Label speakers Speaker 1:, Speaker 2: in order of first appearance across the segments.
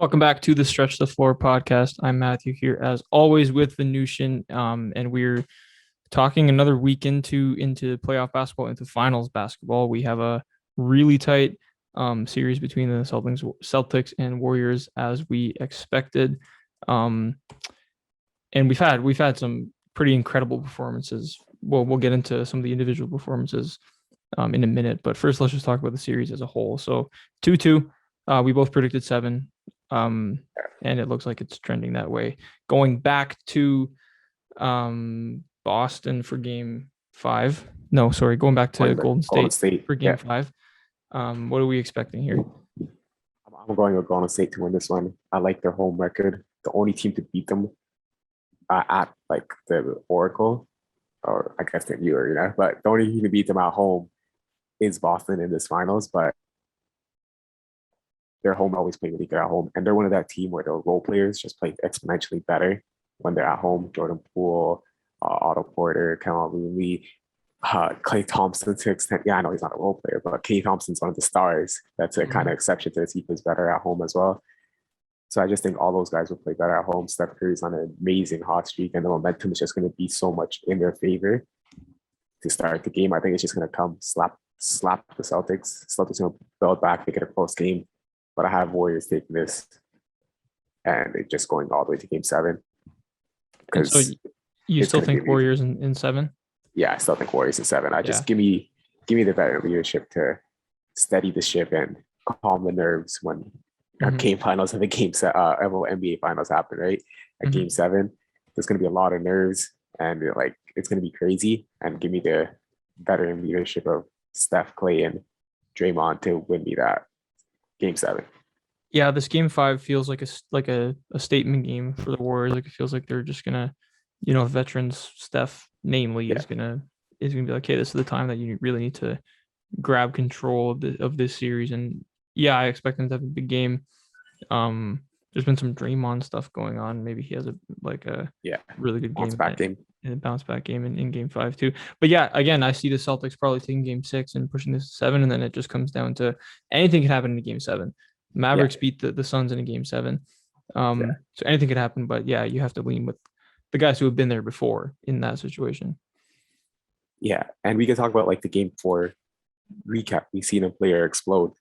Speaker 1: Welcome back to the Stretch the Floor podcast. I'm Matthew here, as always, with Venushan, and we're talking another week into playoff basketball, into finals basketball. We have a really tight series between the Celtics and Warriors, as we expected, um, and we've had some pretty incredible performances. We'll get into some of the individual performances in a minute, but first let's just talk about the series as a whole. So 2-2, we both predicted seven. And it looks like it's trending that way. Going back to Boston for game five. No, sorry, going back to Golden State for game five. What are we expecting here?
Speaker 2: I'm going with Golden State to win this one. I like their home record. The only team to beat them at like the Oracle, or I guess they're newer, but the only team to beat them at home is Boston in this finals. But their home always play really good at home, and they're one of that team where the role players just play exponentially better when they're at home. Jordan Poole, Otto Porter, Kevin Lee, Klay Thompson to extent. Yeah, I know he's not a role player, but Klay Thompson's one of the stars. That's a kind of exception to this. He plays better at home as well. So I just think all those guys will play better at home. Steph Curry's on an amazing hot streak, and the momentum is just going to be so much in their favor to start the game. I think it's just going to come slap the Celtics. Celtics going to build back, make it a close game. But I have Warriors taking this, and it just going all the way to game seven.
Speaker 1: So you still think Warriors in seven?
Speaker 2: Yeah, I still think Warriors in seven. Just give me the veteran leadership to steady the ship and calm the nerves when game finals and the NBA finals happen, right? At game seven, there's going to be a lot of nerves, and it's going to be crazy. And give me the veteran leadership of Steph, Klay, and Draymond to win me that game seven.
Speaker 1: Yeah, this game five feels like a statement game for the Warriors. Like, it feels like they're just gonna, veterans, Steph namely, is gonna be like, okay, this is the time that you really need to grab control of this series. And yeah, I expect them to have a big game. There's been some Draymond stuff going on. Maybe he has a really good
Speaker 2: bounce back game
Speaker 1: in game five too. But yeah, again, I see the Celtics probably taking game six and pushing this to seven, and then it just comes down to anything can happen in game seven. Mavericks beat the Suns in a game seven. So anything could happen, but yeah, you have to lean with the guys who have been there before in that situation.
Speaker 2: Yeah, and we can talk about the game four recap. We've seen a player explode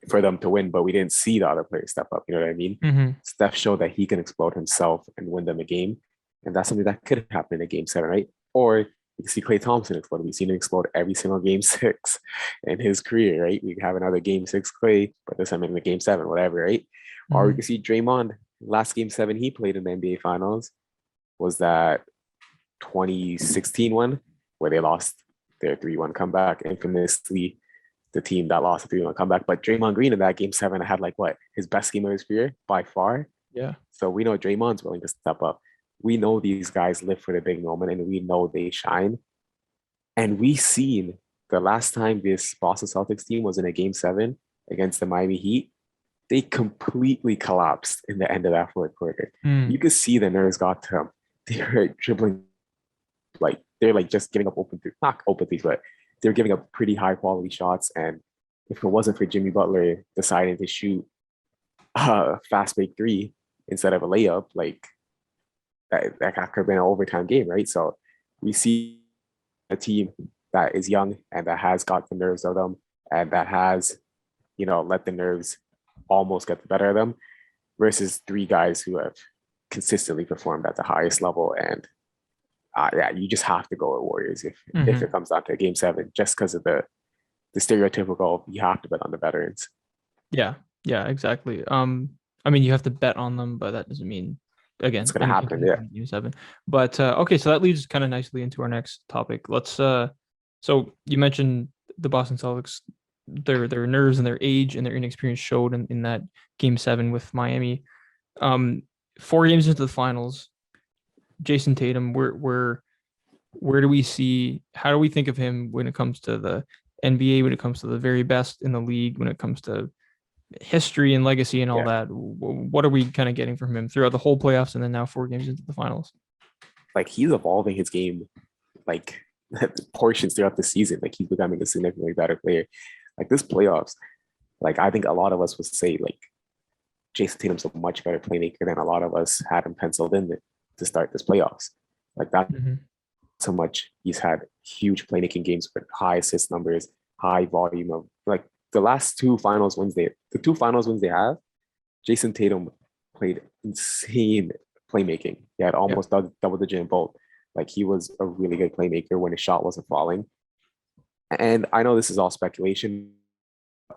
Speaker 2: for them to win, but we didn't see the other players step up. You know what I mean? Steph showed that he can explode himself and win them a game, and that's something that could happen in a game seven, right? Or you can see Klay Thompson explode. We've seen him explode every single game six in his career, right? We have another game six Klay, but this time in the game seven, whatever, right? Or we can see Draymond, last game seven he played in the NBA Finals was that 2016 one where they lost their 3-1 comeback, infamously the team that lost the 3-1 comeback. But Draymond Green in that game seven had his best game of his career by far.
Speaker 1: Yeah.
Speaker 2: So we know Draymond's willing to step up. We know these guys live for the big moment, and we know they shine. And we seen the last time this Boston Celtics team was in a game seven against the Miami Heat, they completely collapsed in the end of that fourth quarter. You could see the nerves got to them. They were dribbling, they're just giving up not open threes, but they're giving up pretty high quality shots. And if it wasn't for Jimmy Butler deciding to shoot a fast break three instead of a layup, that could have been an overtime game, right? So we see a team that is young and that has got the nerves of them and that has, let the nerves almost get the better of them versus three guys who have consistently performed at the highest level. And you just have to go with Warriors if it comes down to a game seven, just because of the stereotypical, you have to bet on the veterans.
Speaker 1: Yeah, exactly. I mean, you have to bet on them, but that doesn't mean, again,
Speaker 2: it's going to happen. Yeah.
Speaker 1: Game seven. But okay, so that leads kind of nicely into our next topic. Let's so you mentioned the Boston Celtics, their nerves and their age and their inexperience showed in that game seven with Miami. 4 games into the finals, Jayson Tatum, where do we see, how do we think of him when it comes to the NBA, when it comes to the very best in the league, when it comes to history and legacy and all that? What are we kind of getting from him throughout the whole playoffs and then now 4 games into the finals?
Speaker 2: He's evolving his game, portions throughout the season. He's becoming a significantly better player. This playoffs, I think a lot of us would say Jayson Tatum's a much better playmaker than a lot of us had him penciled in to start this playoffs. Like that's how much he's had huge playmaking games with high assist numbers, high volume of like the two finals wins they have, Jayson Tatum played insane playmaking. He had almost double digit in both. Like he was a really good playmaker when his shot wasn't falling. And I know this is all speculation.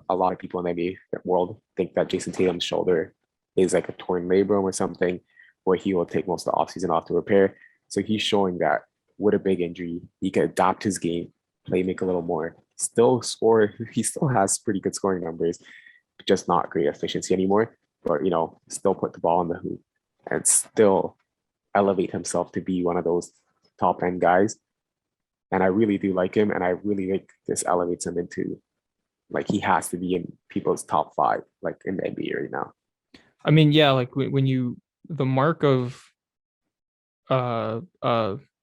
Speaker 2: A lot of people in the NBA world think that Jayson Tatum's shoulder is like a torn labrum or something, where he will take most of the offseason off to repair. So he's showing that with a big injury, he can adapt his game, play make a little more, still score. He still has pretty good scoring numbers, just not great efficiency anymore. But still put the ball in the hoop and still elevate himself to be one of those top end guys. And I really do like him, and I really think this elevates him into like he has to be in people's top 5, like in the NBA right now.
Speaker 1: I mean, yeah, like when you the mark of not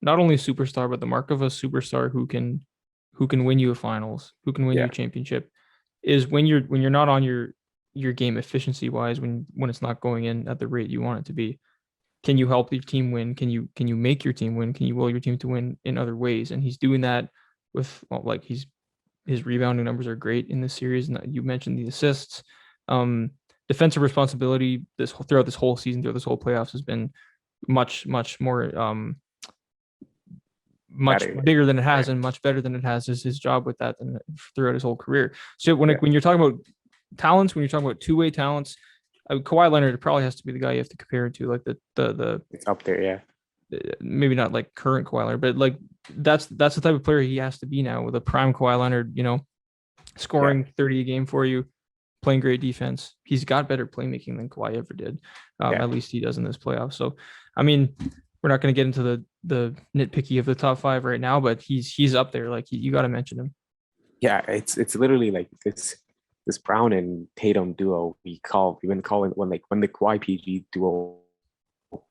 Speaker 1: only a superstar, but the mark of a superstar who can win you a finals, who can win you a championship, is when you're not on your game efficiency wise, when it's not going in at the rate you want it to be. Can you help your team win? Can you make your team win? Can you will your team to win in other ways? And he's doing that with like his rebounding numbers are great in this series. And you mentioned the assists. Defensive responsibility throughout this whole season, throughout this whole playoffs, has been much more much bigger than it has, and much better than it has is his job with that than throughout his whole career. So when you're talking about talents, when you're talking about two-way talents, Kawhi Leonard probably has to be the guy you have to compare it to, like the
Speaker 2: it's up there, yeah.
Speaker 1: Maybe not like current Kawhi Leonard, but like that's the type of player he has to be now, with a prime Kawhi Leonard, scoring 30 a game for you, playing great defense. He's got better playmaking than Kawhi ever did. At least he does in this playoff. So, I mean, we're not going to get into the nitpicky of the top 5 right now, but he's up there. Like you got to mention him.
Speaker 2: Yeah, it's literally like this Brown and Tatum duo we've been calling when the Kawhi PG duo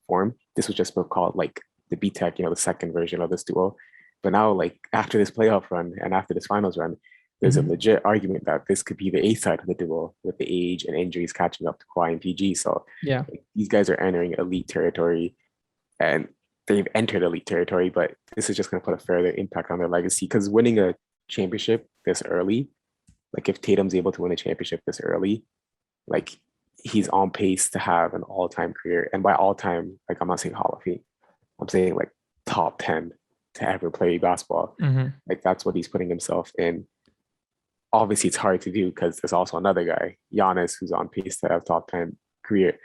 Speaker 2: form. This was just called like the B-Tech, the second version of this duo. But now, like after this playoff run and after this finals run, there's a legit argument that this could be the A side of the duo, with the age and injuries catching up to Kawhi and PG. So these guys are entering elite territory, and they've entered elite territory. But this is just going to put a further impact on their legacy, because winning a championship this early, like if Tatum's able to win a championship this early, like he's on pace to have an all-time career. And by all-time, like I'm not saying Hall of Fame, I'm saying like top 10 to ever play basketball. Like that's what he's putting himself in. Obviously, it's hard to do because there's also another guy, Giannis, who's on pace to have top 10 career.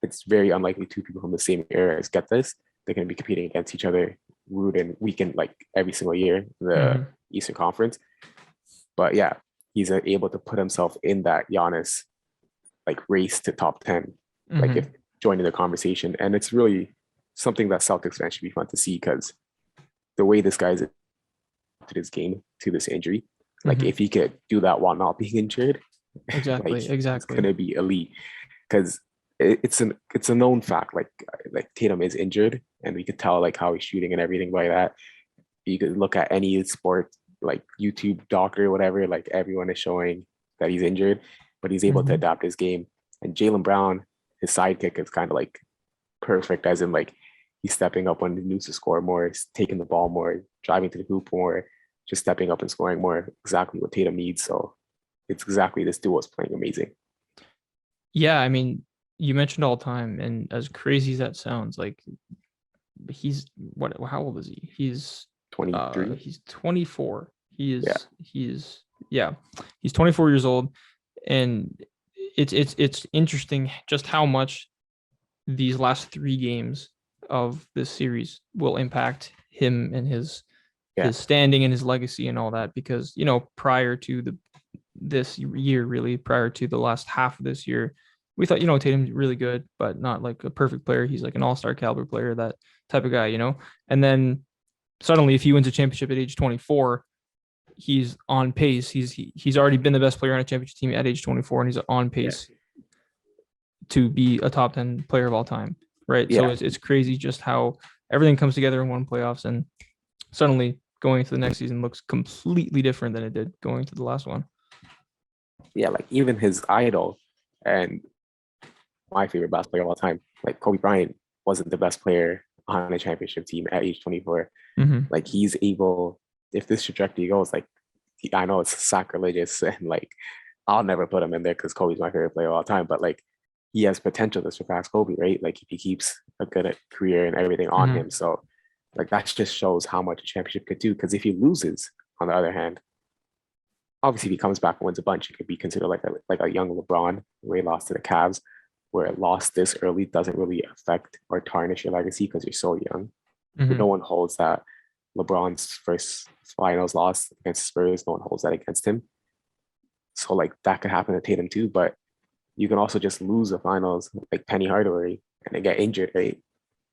Speaker 2: It's very unlikely two people from the same era get this. They're going to be competing against each other weekend, like every single year in the Eastern Conference. But yeah, he's able to put himself in that Giannis like race to top 10, like if joining the conversation. And it's really something that Celtics fans should be fun to see, because the way this guy's to this game, to this injury, like if he could do that while not being injured,
Speaker 1: exactly,
Speaker 2: it's gonna be elite. Because it's a known fact, like Tatum is injured, and we could tell like how he's shooting and everything by that. You could look at any sport, like YouTube doctor or whatever, like everyone is showing that he's injured, but he's able to adapt his game. And Jaylen Brown, his sidekick, is kind of like perfect, as in like he's stepping up when he needs to score more, he's taking the ball more, driving to the hoop more, just stepping up and scoring more, exactly what Tatum needs. So it's exactly, this duo is playing amazing.
Speaker 1: Yeah, I mean, you mentioned all time, and as crazy as that sounds, like he's how old is he? He's
Speaker 2: 23.
Speaker 1: He's 24. He's 24 years old, and it's interesting just how much these last 3 games of this series will impact him and his standing and his legacy and all that, because prior to this year, really prior to the last half of this year, we thought Tatum's really good, but not like a perfect player. He's like an all-star caliber player, that type of guy, and then suddenly if he wins a championship at age 24, he's on pace. He's already been the best player on a championship team at age 24, and he's on pace to be a top 10 player of all time, right? So it's crazy just how everything comes together in one playoffs, and suddenly going into the next season looks completely different than it did going to the last one.
Speaker 2: Yeah, like even his idol and my favorite basketball player of all time. Like Kobe Bryant wasn't the best player on a championship team at age 24.
Speaker 1: Mm-hmm.
Speaker 2: Like he's able, if this trajectory goes, like I know it's sacrilegious and like I'll never put him in there because Kobe's my favorite player of all time, but like he has potential to surpass Kobe, right? Like if he keeps a good career and everything on
Speaker 1: Mm-hmm.
Speaker 2: him. So like that just shows how much a championship could do. Because if he loses, on the other hand, obviously if he comes back and wins a bunch, he could be considered like a young LeBron where he lost to the Cavs, where it lost this early doesn't really affect or tarnish your legacy because you're so young.
Speaker 1: Mm-hmm.
Speaker 2: No one holds that LeBron's first finals loss against Spurs. No one holds that against him. So like that could happen to Tatum too, but you can also just lose the finals like Penny Hardaway and then get injured, right?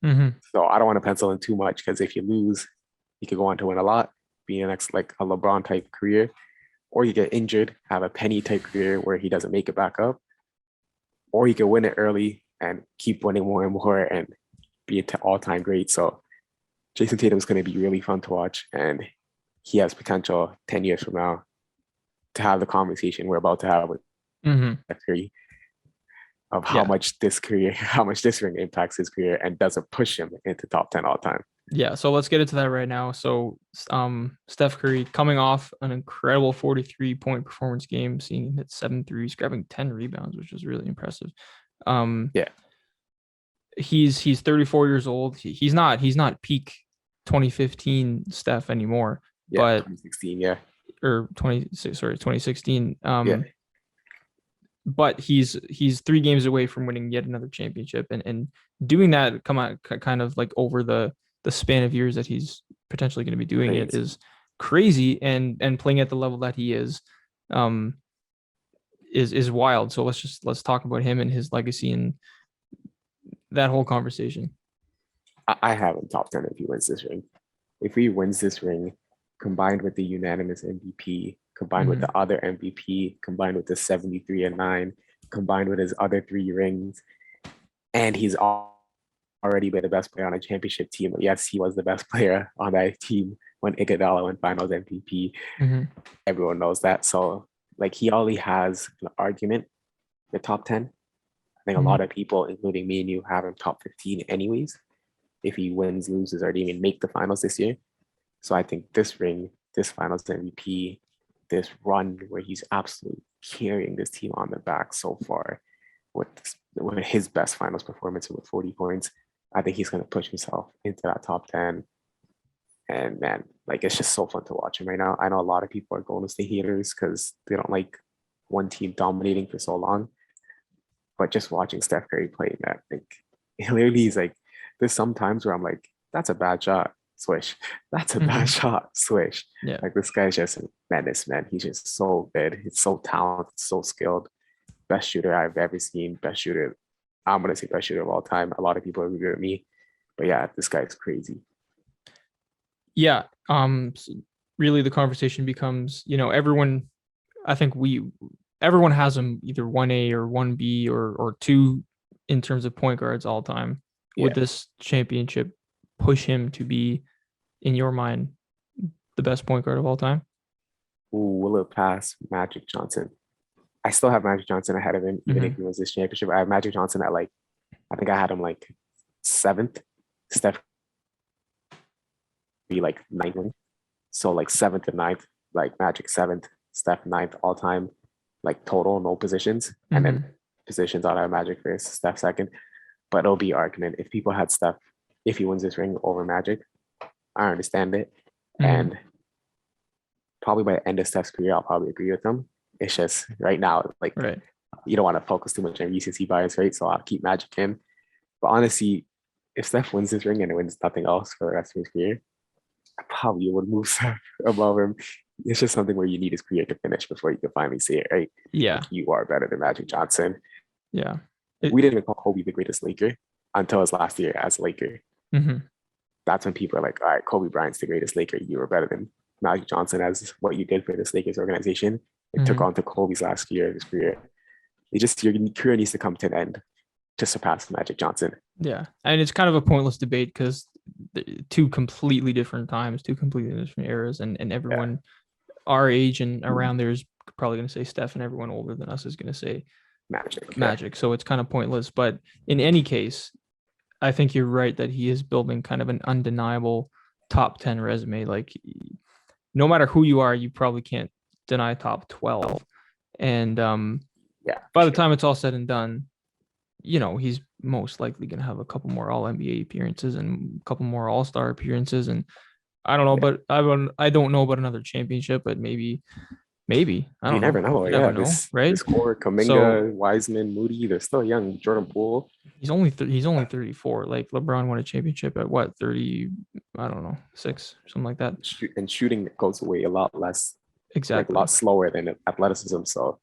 Speaker 1: Mm-hmm.
Speaker 2: So I don't want to pencil in too much because if you lose, you could go on to win a lot, be an next like a LeBron type career, or you get injured, have a Penny type career where he doesn't make it back up, or you can win it early and keep winning more and more and be an all-time great. So Jayson Tatum is going to be really fun to watch, and he has potential 10 years from now to have the conversation we're about to have with
Speaker 1: Mm-hmm.
Speaker 2: Curry of
Speaker 1: Yeah.
Speaker 2: how much this ring impacts his career and doesn't push him into top 10 all time.
Speaker 1: Yeah, so let's get into that right now. So, Steph Curry coming off an incredible 43-point performance game, seeing him hit 7 threes, grabbing 10 rebounds, which was really impressive.
Speaker 2: Yeah.
Speaker 1: He's 34 years old. He's not peak 2015 Steph anymore,
Speaker 2: Yeah,
Speaker 1: but
Speaker 2: 2016, yeah.
Speaker 1: or 2016.
Speaker 2: Yeah.
Speaker 1: But he's 3 games away from winning yet another championship, and doing that come out kind of like over the span of years that he's potentially going to be doing it is crazy, and playing at the level that he is wild. So let's talk about him and his legacy and that whole conversation.
Speaker 2: I have him top 10 if he wins this ring. If he wins this ring, combined with the unanimous MVP, combined with the other MVP, combined with the 73-9, combined with his other 3 rings, and he's already been the best player on a championship team. Yes, he was the best player on that team when Iguodala won Finals MVP.
Speaker 1: Mm-hmm.
Speaker 2: Everyone knows that. So, like, he already has an argument the top 10. I think a lot of people, including me and you, have him top 15 anyways. If he wins, loses, or didn't even make the finals this year. So I think this ring, this finals MVP, this run where he's absolutely carrying this team on the back so far with his best finals performance with 40 points, I think he's going to push himself into that top 10. And man, like it's just so fun to watch him right now. I know a lot of people are Golden State haters because they don't like one team dominating for so long. But just watching Steph Curry play, man, like literally he's like, there's some times where I'm like, that's a bad shot, swish. That's a bad shot, swish.
Speaker 1: Yeah.
Speaker 2: Like this guy's just a menace, man. He's just so good. He's so talented, so skilled. Best shooter I've ever seen. Best shooter. I'm gonna say best shooter of all time. A lot of people agree with me, but yeah, this guy's crazy.
Speaker 1: Yeah. Really, the conversation becomes, everyone. I think everyone has him either 1A or 1B or 2 in terms of point guards all time.
Speaker 2: Yeah.
Speaker 1: Would this championship push him to be, in your mind, the best point guard of all time?
Speaker 2: Ooh, will it pass Magic Johnson? I still have Magic Johnson ahead of him, even if he wins this championship. I have Magic Johnson at I think I had him 7th. Steph be 9th. So 7th and 9th, Magic 7th, Steph 9th all time, total, no positions. And then positions I'll have Magic first, Steph second. But it'll be argument. If people had Steph, if he wins this ring over Magic, I understand it. And probably by the end of Steph's career, I'll probably agree with him. It's just right now,
Speaker 1: right.
Speaker 2: You don't want to focus too much on recency bias, right? So I'll keep Magic in. But honestly, if Steph wins this ring and wins nothing else for the rest of his career, I probably would move Steph above him. It's just something where you need his career to finish before you can finally say it, right?
Speaker 1: Yeah.
Speaker 2: You are better than Magic Johnson.
Speaker 1: Yeah.
Speaker 2: We didn't even call Kobe the greatest Laker until his last year as a Laker. That's when people are like, all right, Kobe Bryant's the greatest Laker. You were better than Magic Johnson as what you did for this Lakers organization. It took on to Kobe's last year of his career. Your career needs to come to an end to surpass Magic Johnson.
Speaker 1: Yeah. And it's kind of a pointless debate because 2 completely different times, 2 completely different eras, and everyone our age and around there is probably going to say Steph, and everyone older than us is going to say
Speaker 2: Magic. Yeah.
Speaker 1: Magic. So it's kind of pointless. But in any case, I think you're right that he is building kind of an undeniable top 10 resume. Like no matter who you are, you probably can't deny top 12. And
Speaker 2: Yeah.
Speaker 1: by
Speaker 2: For
Speaker 1: the
Speaker 2: sure.
Speaker 1: time it's all said and done, he's most likely going to have a couple more All NBA appearances and a couple more All Star appearances. And I don't know,
Speaker 2: Yeah.
Speaker 1: but I don't know about another championship, but maybe I
Speaker 2: You
Speaker 1: don't know.
Speaker 2: never know.
Speaker 1: You
Speaker 2: Yeah.
Speaker 1: never know, right?
Speaker 2: This core,
Speaker 1: So
Speaker 2: Kaminga, Wiseman, Moody, they're still young. Jordan Poole.
Speaker 1: he's only 34. Like LeBron won a championship at what 30? I don't know, 6, something like that.
Speaker 2: And shooting goes away a lot less, like a
Speaker 1: Exactly.
Speaker 2: lot slower than athleticism. So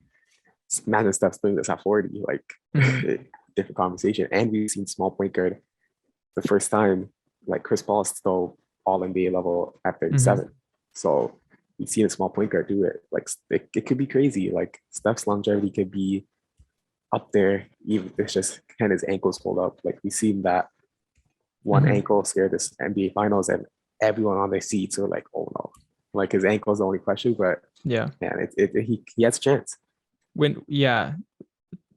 Speaker 2: imagine Steph's doing this at 40, like
Speaker 1: Mhm.
Speaker 2: different conversation. And we've seen small point guard the first time, like Chris Paul is still all NBA level at
Speaker 1: Mhm.
Speaker 2: 37. So we've seen a small point guard do it. Like it could be crazy. Like Steph's longevity could be up there, even if it's just kind of his ankles hold up. Like we've seen that one
Speaker 1: Mhm.
Speaker 2: ankle scare this NBA finals and everyone on their seats were like, oh no. Like his ankle is the only question, but
Speaker 1: Yeah.
Speaker 2: man, he has a chance.
Speaker 1: When yeah,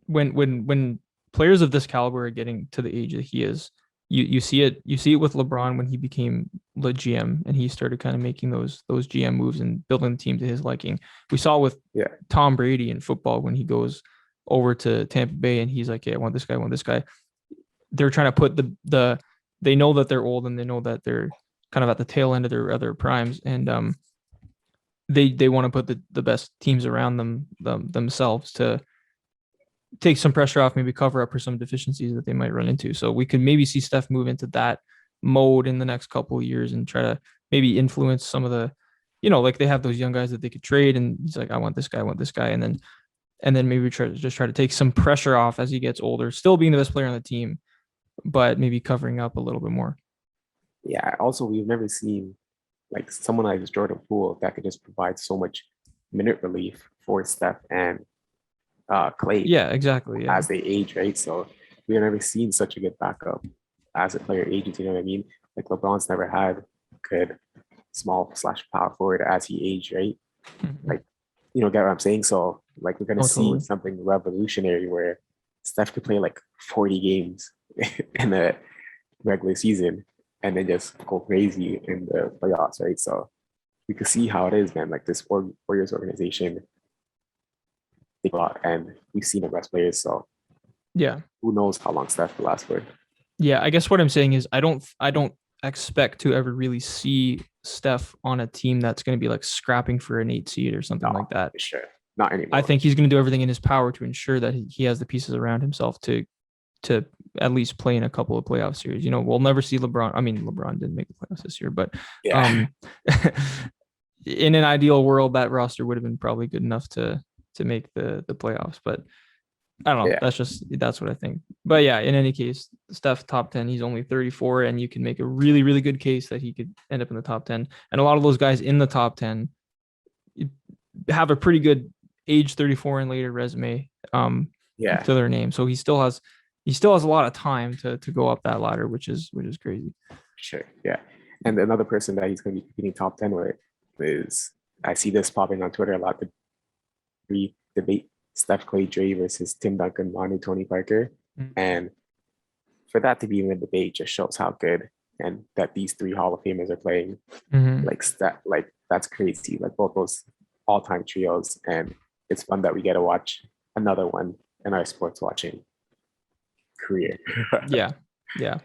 Speaker 1: when players of this caliber are getting to the age that he is, you see it with LeBron when he became the GM and he started kind of making those GM moves and building the team to his liking. We saw with
Speaker 2: Yeah.
Speaker 1: Tom Brady in football when he goes over to Tampa Bay and he's like, "Yeah, I want this guy, I want this guy." They're trying to put the they know that they're old and they know that they're kind of at the tail end of their other primes, and they want to put the best teams around themselves to take some pressure off, maybe cover up for some deficiencies that they might run into. So we could maybe see Steph move into that mode in the next couple of years and try to maybe influence some of the, like they have those young guys that they could trade, and he's like, I want this guy, I want this guy, and then maybe try to take some pressure off as he gets older, still being the best player on the team, but maybe covering up a little bit more.
Speaker 2: Yeah. Also, we've never seen like someone like Jordan Poole that could just provide so much minute relief for Steph and Clay
Speaker 1: Yeah, exactly. Yeah.
Speaker 2: as they age, right? So we've never seen such a good backup as a player ages. You know what I mean? Like LeBron's never had good small slash power forward as he aged, right?
Speaker 1: Mhm.
Speaker 2: Like, get what I'm saying? So like we're gonna
Speaker 1: Oh,
Speaker 2: see
Speaker 1: totally.
Speaker 2: something revolutionary where Steph could play like 40 games in the regular season and then just go crazy in the playoffs, right? So we could see how it is, man. Like this Warriors organization, they go out and we've seen the best players. So
Speaker 1: Yeah.
Speaker 2: who knows how long Steph will last for?
Speaker 1: Yeah, I guess what I'm saying is I don't expect to ever really see Steph on a team that's going to be like scrapping for an 8 seed or something
Speaker 2: No,
Speaker 1: like that.
Speaker 2: for sure. Not
Speaker 1: I
Speaker 2: anymore.
Speaker 1: think he's going to do everything in his power to ensure that he has the pieces around himself to at least play in a couple of playoff series. We'll never see LeBron. I mean, LeBron didn't make the playoffs this year, but
Speaker 2: Yeah,
Speaker 1: um, in an ideal world, that roster would have been probably good enough to make the playoffs. But I don't know.
Speaker 2: yeah,
Speaker 1: That's what I think. But yeah, in any case, Steph top 10. He's only 34, and you can make a really really good case that he could end up in the top 10. And a lot of those guys in the top 10 have a pretty good age 34 and later resume
Speaker 2: yeah,
Speaker 1: to their name. So he still has a lot of time to go up that ladder, which is crazy.
Speaker 2: sure. Yeah. And another person that he's going to be competing top 10 with is, I see this popping on Twitter a lot, the debate Steph Clay Dre versus Tim Duncan, Manu, Tony Parker. And for that to be in the debate just shows how good and that these three Hall of Famers are playing.
Speaker 1: Mm-hmm.
Speaker 2: Like that's crazy. Like both those all-time trios. And it's fun that we get to watch another one in our sports watching career.
Speaker 1: Yeah, yeah.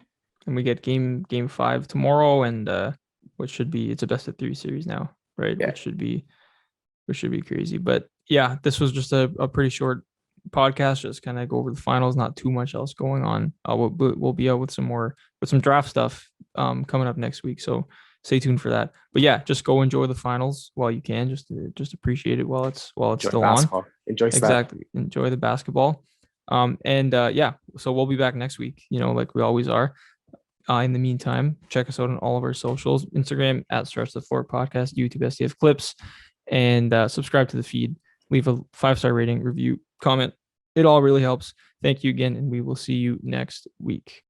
Speaker 1: And we get game 5 tomorrow, and which should be it's a best of 3 series now, right?
Speaker 2: Yeah.
Speaker 1: Which should be crazy. But yeah, this was just a pretty short podcast, just kind of go over the finals, not too much else going on. We'll be out with some draft stuff coming up next week, so stay tuned for that. But yeah, just go enjoy the finals while you can, just appreciate it while it's
Speaker 2: Enjoy
Speaker 1: still on.
Speaker 2: basketball. Enjoy Steph.
Speaker 1: Exactly, enjoy the basketball. And yeah, so we'll be back next week, like we always are. In the meantime, check us out on all of our socials: Instagram at Stretch the Floor Podcast, YouTube STF Clips, and subscribe to the feed. Leave a 5-star rating, review, comment. It all really helps. Thank you again, and we will see you next week.